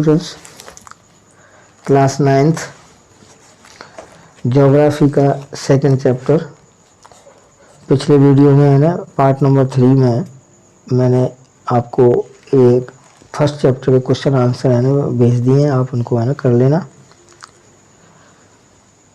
Students, class 9th geography का second chapter. पिछले video में है ना पार्ट नंबर 3 में मैंने आपको एक फर्स्ट चैप्टर के क्वेश्चन आंसर है ना भेज दिए हैं, आप उनको है ना कर लेना।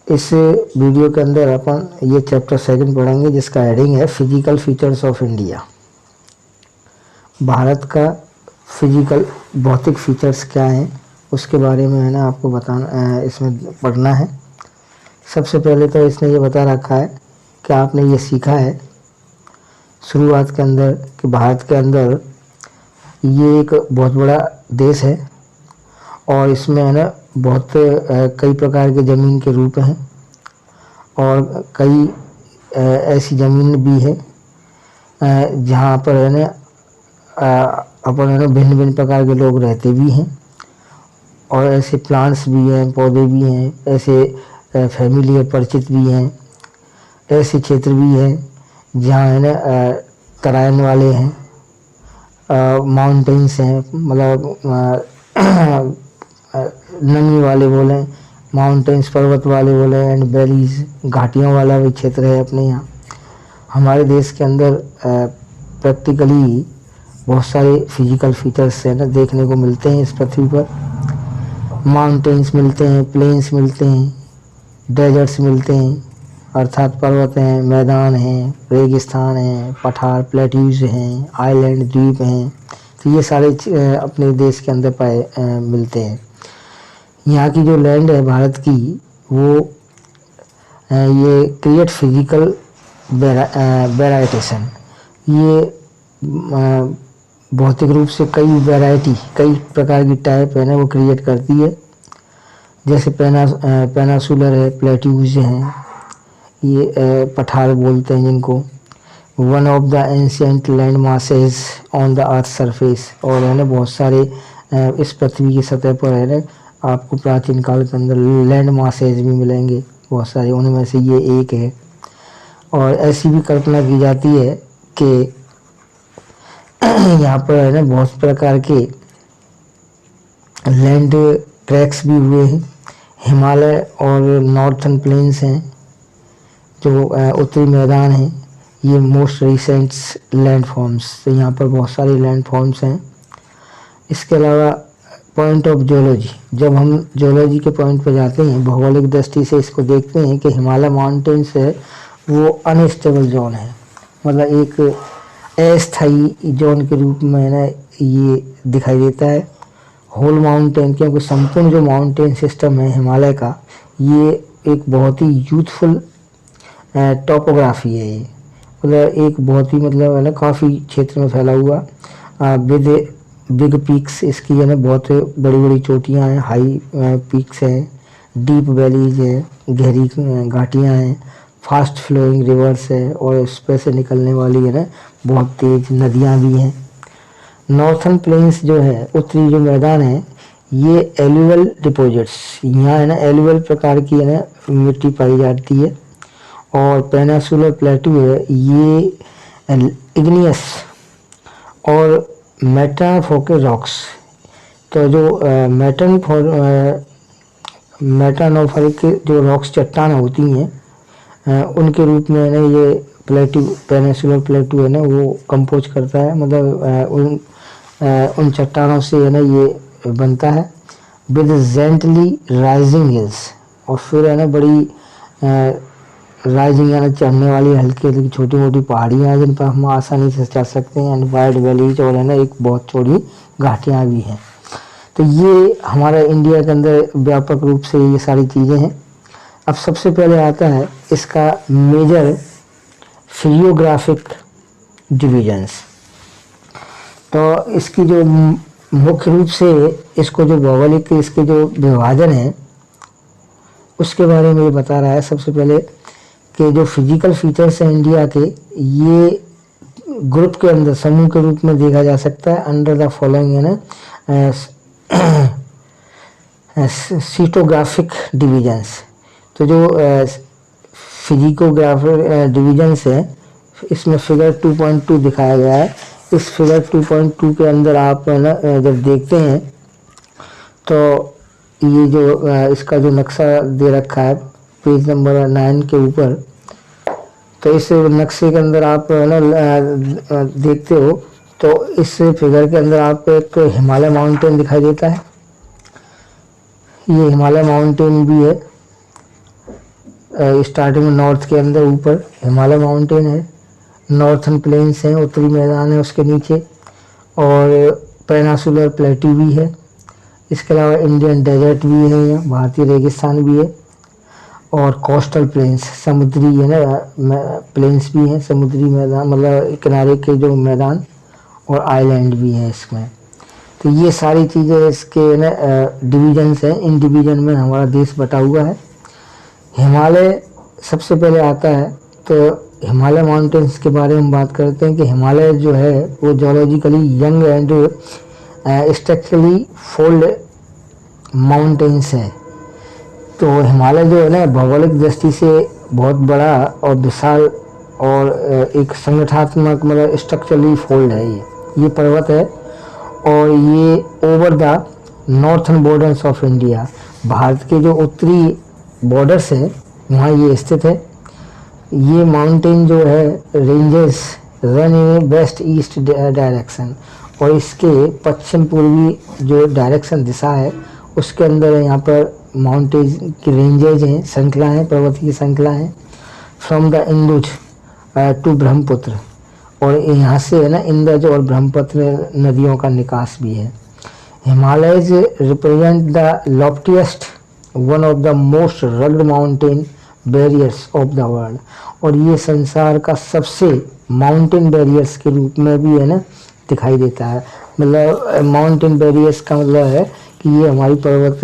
इस वीडियो के अंदर अपन ये चैप्टर सेकंड पढ़ेंगे जिसका हेडिंग है physical features of India. Bharat का फिजिकल भौतिक फीचर्स क्या हैं उसके बारे में है ना आपको बताना, इसमें पढ़ना है। सबसे पहले तो इसने ये बता रखा है कि आपने ये सीखा है शुरुआत के अंदर कि भारत के अंदर ये एक बहुत बड़ा देश है और इसमें है ना बहुत कई प्रकार के ज़मीन के रूप हैं और कई ऐसी ज़मीन भी है जहाँ पर है ना अपन है ना भिन्न भिन्न प्रकार के लोग रहते भी हैं और ऐसे प्लांट्स भी हैं, पौधे भी हैं, ऐसे फैमिली परिचित भी हैं, ऐसे क्षेत्र भी हैं जहाँ है ना तराइन वाले हैं, माउंटेन्स हैं, मतलब नमी वाले बोले, माउंटेन्स पर्वत वाले बोले, एंड वैलीज घाटियों वाला भी क्षेत्र है अपने यहाँ। हमारे देश के अंदर प्रैक्टिकली बहुत सारे फिजिकल फीचर्स है ना देखने को मिलते हैं इस पृथ्वी पर। माउंटेन्स मिलते हैं, प्लेन्स मिलते हैं, डेजर्ट्स मिलते हैं अर्थात पर्वत हैं, मैदान हैं, रेगिस्तान हैं, पठार प्लेट्यूज हैं, आइलैंड द्वीप हैं। तो ये सारे अपने देश के अंदर पाए मिलते हैं। यहाँ की जो लैंड है भारत की वो ये क्रिएट फिजिकल वेराइटेशन, ये भौतिक रूप से कई वैरायटी, कई प्रकार की टाइप है ना वो क्रिएट करती है। जैसे पेनासुलर है, प्लेट्यूज हैं, ये पठार बोलते हैं जिनको। One of the ancient land masses on the earth surface, और है ना बहुत सारे इस पृथ्वी की सतह पर है ना आपको प्राचीन काल के अंदर लैंड मासेस भी मिलेंगे बहुत सारे, उनमें से ये एक है। और ऐसी भी कल्पना की जाती है कि यहाँ पर है ना बहुत प्रकार के लैंड ट्रैक्स भी हुए हैं। हिमालय और नॉर्थन प्लेन्स हैं जो उत्तरी मैदान हैं, ये मोस्ट रिसेंट लैंड फॉर्म्स। तो यहाँ पर बहुत सारे लैंड फॉर्म्स हैं। इसके अलावा पॉइंट ऑफ जियोलॉजी, जब हम जियोलॉजी के पॉइंट पर जाते हैं, भौगोलिक दृष्टि से इसको देखते हैं कि हिमालय माउंटेन्स है वो अनस्टेबल जोन है, मतलब एक अस्थायी जोन के रूप में ना ये दिखाई देता है। होल माउंटेन, क्योंकि संपूर्ण जो माउंटेन सिस्टम है हिमालय का ये एक बहुत ही यूथफुल टोपोग्राफी है। ये मतलब एक बहुत ही मतलब है ना काफ़ी क्षेत्र में फैला हुआ विद बिग पीक्स, इसकी है ना बहुत बड़ी बड़ी चोटियाँ हैं, हाई पीक्स हैं, डीप वैलीज हैं, गहरी घाटियाँ हैं, फास्ट फ्लोइंग रिवर्स है और इस पर से निकलने वाली है ना बहुत तेज नदियाँ भी हैं। नॉर्थन प्लेन्स जो है, उत्तरी जो मैदान है, ये एलुवल डिपॉजिट्स, यहाँ है ना एलुवल प्रकार की है ना मिट्टी पाई जाती है। और पेनिनसुलर प्लेटू है, ये इग्नियस और मेटामॉर्फिक रॉक्स। तो जो मेटामॉर्फिक जो रॉक्स चट्टान होती हैं उनके रूप में है ना ये प्लेटू, पेनिनसुलर प्लेटू है ना वो कंपोज करता है, मतलब उन चट्टानों से है ना ये बनता है विद जेंटली राइजिंग हिल्स। और फिर है ना बड़ी राइजिंग यानी चढ़ने वाली हल्की हल्की छोटी मोटी पहाड़ियाँ हैं जिन पर हम आसानी से चढ़ सकते हैं, एंड वाइड वैलीज, और है ना एक बहुत चौड़ी घाटियाँ भी हैं। तो ये हमारा इंडिया के अंदर व्यापक रूप से ये सारी चीज़ें हैं। अब सबसे पहले आता है इसका मेजर फिजियोग्राफिक डिविजन्स। तो इसकी जो मुख्य रूप से इसको जो भौगोलिक इसके जो विभाजन है उसके बारे में ये बता रहा है। सबसे पहले कि जो फिजिकल फीचर्स हैं इंडिया के, ये ग्रुप के अंदर समूह के रूप में देखा जा सकता है अंडर द फॉलोइंग है ना सीटोग्राफिक डिविजन्स। तो जो फिजिकोग्राफिक डिविजन्स है इसमें फिगर 2.2 दिखाया गया है। इस फिगर 2.2 के अंदर आप है ना जब देखते हैं तो ये जो इसका जो नक्शा दे रखा है पेज नंबर 9 के ऊपर, तो इस नक्शे के अंदर आप ना देखते हो तो इस फिगर के अंदर आप एक हिमालय माउंटेन दिखाई देता है। ये हिमालय माउंटेन भी है, स्टार्टिंग में नॉर्थ के अंदर ऊपर हिमालय माउंटेन है, नॉर्थन प्लेन्स हैं, उत्तरी मैदान है उसके नीचे, और पेनिनसुलर प्लेट्यू भी है। इसके अलावा इंडियन डेजर्ट भी है, यहाँ भारतीय रेगिस्तान भी है, और कोस्टल प्लेन्स समुद्री है ना प्लेन्स भी हैं, समुद्री मैदान मतलब किनारे के जो मैदान, और आइलैंड भी है इसमें। तो ये सारी चीज़ें इसके ना डिवीजन्स हैं। इन डिवीजन में हमारा देश बटा हुआ है। हिमालय सबसे पहले आता है, तो हिमालय माउंटेन्स के बारे में बात करते हैं कि हिमालय जो है वो geologically young and structurally fold mountains है। तो हिमालय जो है ना भौगोलिक दृष्टि से बहुत बड़ा और विशाल और एक संगठनात्मक मतलब स्ट्रक्चरली फोल्ड है। ये पर्वत है, और ये over the northern borders of India, Bharat के जो उत्तरी बॉर्डर्स हैं वहाँ ये स्थित है। ये माउंटेन जो है ranges run in west east direction, और इसके पश्चिम पूर्वी जो डायरेक्शन दिशा है उसके अंदर यहाँ पर माउंटेन की रेंजेज हैं, श्रृंखला हैं, पर्वत की श्रृंखला हैं, फ्रॉम द इंदुज टू ब्रह्मपुत्र, और यहाँ से है ना इंदज और ब्रह्मपुत्र नदियों का निकास भी है। Himalayas represent the loftiest one of the most rugged mountain barriers of the world, और ये संसार का सबसे माउंटेन बैरियर्स के रूप में भी है ना दिखाई देता है। मतलब माउंटेन बैरियर्स का मतलब है कि ये हमारी पर्वत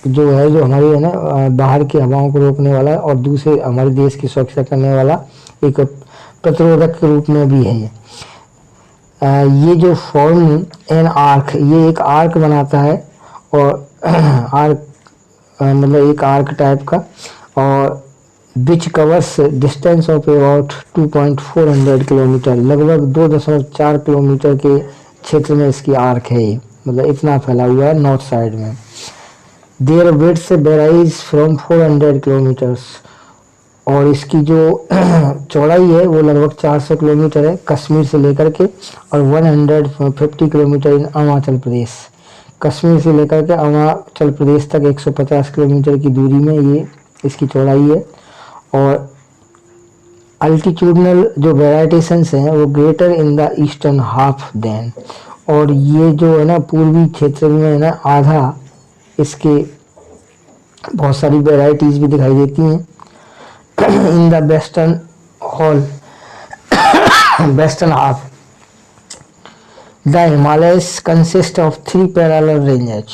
जो है जो हमारी है ना बाहर की हवाओं को रोकने वाला और दूसरे हमारे देश की सुरक्षा करने वाला एक प्रतिरोधक के रूप में भी है। ये जो फॉर्म एन आर्क, ये एक आर्क बनाता है, और आर्क मतलब एक आर्क टाइप का, और which covers distance of about 2.400 kilometre, लगभग 2.4 किलोमीटर के क्षेत्र में इसकी आर्क है। ये मतलब इतना फैला हुआ है नॉर्थ साइड में। Their width varies from 400 kilometres, और इसकी जो चौड़ाई है वो लगभग 400 किलोमीटर है कश्मीर से लेकर के, और 150 किलोमीटर इन अरुणाचल प्रदेश। कश्मीर से लेकर के अरुणाचल प्रदेश तक 150 किलोमीटर की दूरी में ये इसकी चौड़ाई है। और अल्टीट्यूडनल जो वेराइटेशंस हैं वो greater in the eastern half than, और ये जो है ना पूर्वी क्षेत्र में है ना आधा इसके बहुत सारी वेराइटीज़ भी दिखाई देती हैं। In the western half the Himalayas consist of 3 parallel ranges,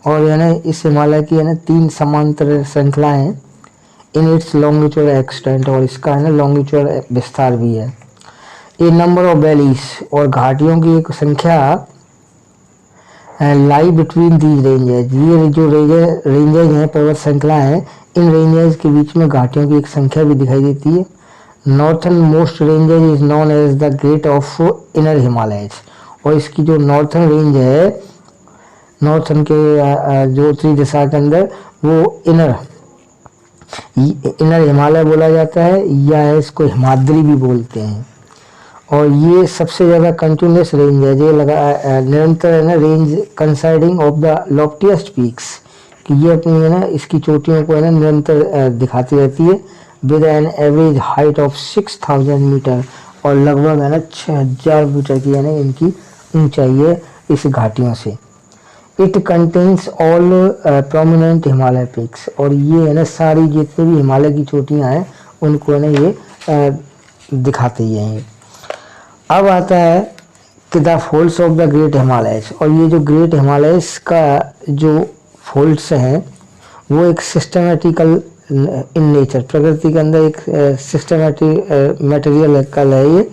और है ना इस हिमालय की है ना 3 समांतर श्रृंखलाएं हैं। इन इट्स लॉन्गिट्यूड एक्सटेंट, और इसका है ना लॉन्गिट्यूड विस्तार भी है। ए नंबर ऑफ वैलीज, और घाटियों की एक संख्या लाई बिटवीन दीज रेंजेज, ये जो रेंजेज हैं पर्वत श्रृंखला हैं, इन रेंजेज के बीच में घाटियों की एक संख्या भी दिखाई देती है। Northernmost ranges is known as the great of inner Himalayas, और इसकी जो नॉर्थन रेंज है, नॉर्थन के जो उत्तरी दिशा के अंदर, वो इनर हिमालय बोला जाता है, या इसको हिमाद्री भी बोलते हैं। और ये सबसे ज़्यादा कंटिन्यूस रेंज है, ये लगा निरंतर है ना रेंज कंसाइडिंग ऑफ द लॉफ्टिएस्ट पीक्स, कि ये अपनी है ना इसकी चोटियों को है ना निरंतर दिखाती रहती है, with an average height of 6000 metre, और लगभग है ना 6000 मीटर की है ना इनकी ऊंचाई है इस घाटियों से। It contains all prominent Himalaya peaks, और ये है ना सारी जितनी भी हिमालय की चोटियाँ हैं उनको है ना ये दिखाते ही हैं। अब आता है कि the folds of the great Himalayas, और ये जो ग्रेट हिमालयस का जो फोल्ड्स हैं वो एक सिस्टमेटिकल इन नेचर, प्रकृति के अंदर एक सिस्टमेटिक मटेरियल कल है ये।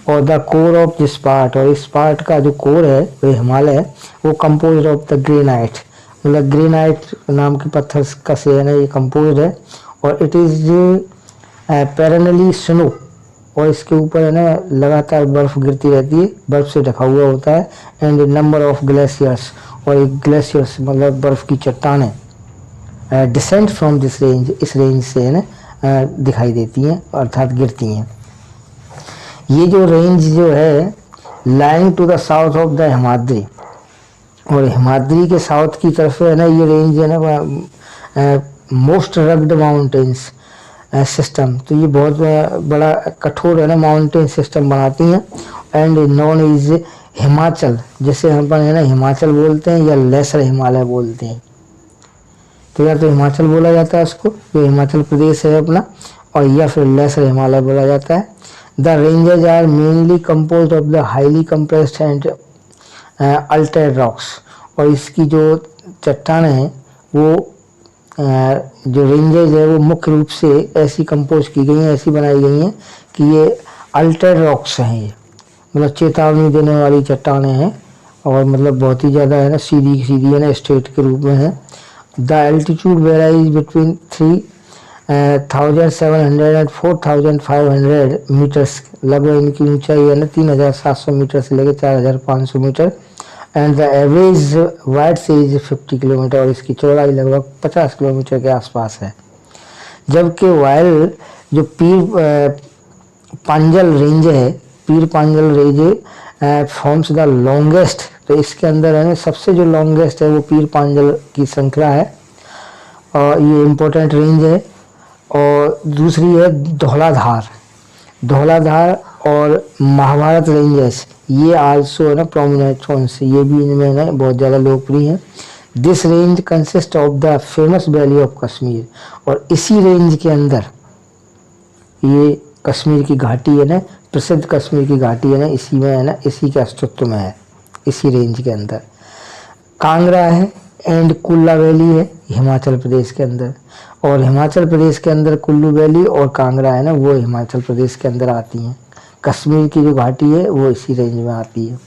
और the core of this part, और इस पार्ट का जो कोर है वो हिमालय है, वो कंपोज ऑफ द ग्रेनाइट, मतलब ग्रेनाइट नाम के पत्थर का से है ना ये कंपोज है। और इट इज़ पेरेनली स्नो, और इसके ऊपर है ना लगातार बर्फ गिरती रहती है, बर्फ से ढका हुआ होता है। एंड नंबर ऑफ ग्लेशियर्स, और एक ग्लेशियर्स मतलब बर्फ़ की चट्टानें डिसेंट फ्रॉम दिस रेंज, इस रेंज से है ना दिखाई देती हैं अर्थात गिरती हैं। ये जो रेंज जो है lying to the south of the Himadri, और हिमाद्री के साउथ की तरफ है ना ये रेंज है ना मोस्ट रग्ड माउंटेन्स सिस्टम, तो ये बहुत बड़ा कठोर है ना माउंटेन सिस्टम बनाती हैं। एंड नॉन इज हिमाचल, जैसे हम है ना हिमाचल बोलते हैं या लेसर हिमालय बोलते हैं, तो या तो हिमाचल बोला जाता है उसको, जो हिमाचल प्रदेश है अपना, और या फिर लेसर हिमालय बोला जाता है। The ranges are mainly composed of the highly compressed and altered rocks, और इसकी जो चट्टानें हैं वो जो रेंजेज है वो मुख्य रूप से ऐसी कंपोज की गई हैं, ऐसी बनाई गई हैं कि ये अल्टर्ड रॉक्स हैं, ये मतलब चेतावनी देने वाली चट्टानें हैं, और मतलब बहुत ही ज़्यादा है ना सीधी सीधी है ना स्ट्रेट के रूप में है। The altitude varies between 3700 and 4500 metres, लगभग इनकी ऊंचाई है ना 3700 मीटर से लेकर 4500 metre. And the average wide is 50 kilometre, और इसकी चौड़ाई लगभग 50 किलोमीटर के आसपास है। जबकि वाइल जो पीर पांजल रेंज है, पीर पांजल रेंज फॉर्म्स द लॉन्गेस्ट, तो इसके अंदर है ना सबसे जो लॉन्गेस्ट है वो पीर पांजल की श्रृंखला है, और ये इम्पोर्टेंट रेंज है। और दूसरी है धौलाधार, धौलाधार और महाभारत रेंजेस, ये आल्सो है ना प्रोमिनेंट फ्रॉम्स, ये भी इनमें ना बहुत ज़्यादा लोकप्रिय है। This range consist of the famous valley of Kashmir, और इसी रेंज के अंदर ये कश्मीर की घाटी है ना, प्रसिद्ध कश्मीर की घाटी है ना, इसी में है ना, इसी के अस्तित्व में है, इसी रेंज के अंदर। कांगड़ा है एंड कुल्ला वैली है हिमाचल प्रदेश के अंदर, और हिमाचल प्रदेश के अंदर कुल्लू वैली और कांगड़ा है ना वो हिमाचल प्रदेश के अंदर आती हैं। कश्मीर की जो घाटी है वो इसी रेंज में आती है।